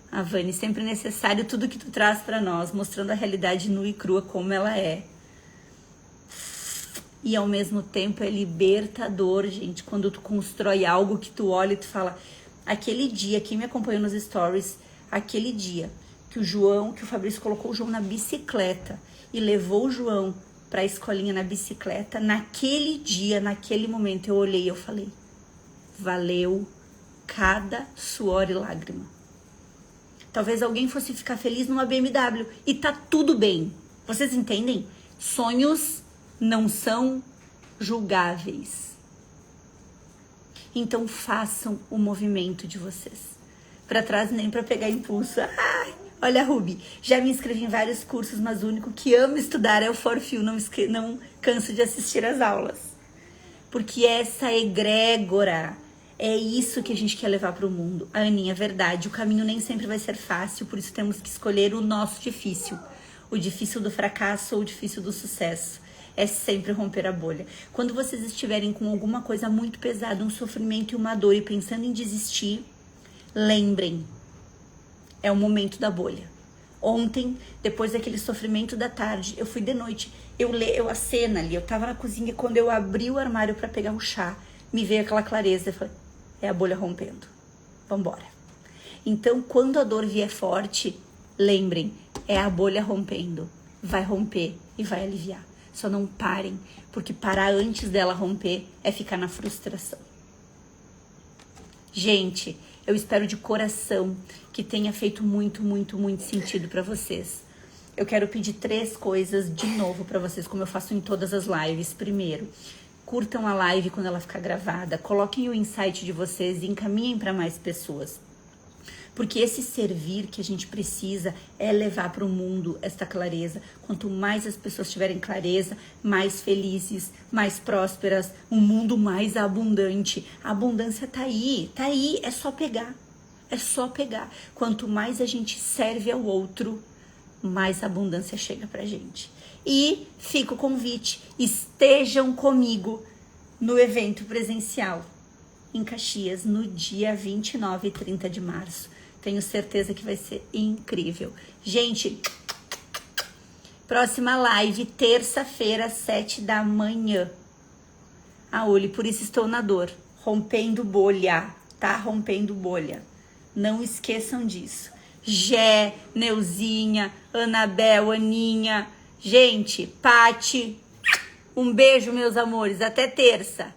A Vani, sempre necessário tudo que tu traz pra nós, mostrando a realidade nua e crua como ela é. E ao mesmo tempo é libertador, gente, quando tu constrói algo que tu olha e tu fala, aquele dia, quem me acompanhou nos stories, aquele dia que o Fabrício colocou o João na bicicleta e levou o João pra escolinha na bicicleta, naquele dia, naquele momento eu olhei e eu falei, valeu cada suor e lágrima. Talvez alguém fosse ficar feliz numa BMW e tá tudo bem. Vocês entendem? Sonhos não são julgáveis. Então façam o movimento de vocês. Para trás nem para pegar impulso. Ai, Olha, Ruby, já me inscrevi em vários cursos, mas o único que amo estudar é o Forfil, não canso de assistir às aulas. Porque essa egrégora, é isso que a gente quer levar para o mundo. A Aninha, verdade, o caminho nem sempre vai ser fácil, por isso temos que escolher o nosso difícil. O difícil do fracasso ou o difícil do sucesso. É sempre romper a bolha. Quando vocês estiverem com alguma coisa muito pesada, um sofrimento e uma dor e pensando em desistir, lembrem, é o momento da bolha. Ontem, depois daquele sofrimento da tarde, eu fui de noite, a cena ali, eu tava na cozinha, quando eu abri o armário para pegar o chá, me veio aquela clareza, eu falei, é a bolha rompendo, vambora. Então, quando a dor vier forte, lembrem, é a bolha rompendo, vai romper e vai aliviar. Só não parem, porque parar antes dela romper é ficar na frustração. Gente, eu espero de coração que tenha feito muito sentido para vocês. Eu quero pedir 3 coisas de novo para vocês, como eu faço em todas as lives. Primeiro, curtam a live quando ela ficar gravada, coloquem o insight de vocês e encaminhem para mais pessoas. Porque esse servir que a gente precisa é levar para o mundo esta clareza. Quanto mais as pessoas tiverem clareza, mais felizes, mais prósperas, um mundo mais abundante. A abundância tá aí, é só pegar. É só pegar. Quanto mais a gente serve ao outro, mais abundância chega pra gente. E fica o convite, estejam comigo no evento presencial em Caxias, no dia 29 e 30 de março. Tenho certeza que vai ser incrível. Gente, próxima live, terça-feira, 7 da manhã. Uli, por isso estou na dor. Rompendo bolha, tá? Rompendo bolha. Não esqueçam disso. Gé, Neuzinha, Anabel, Aninha. Gente, Pati, um beijo, meus amores. Até terça.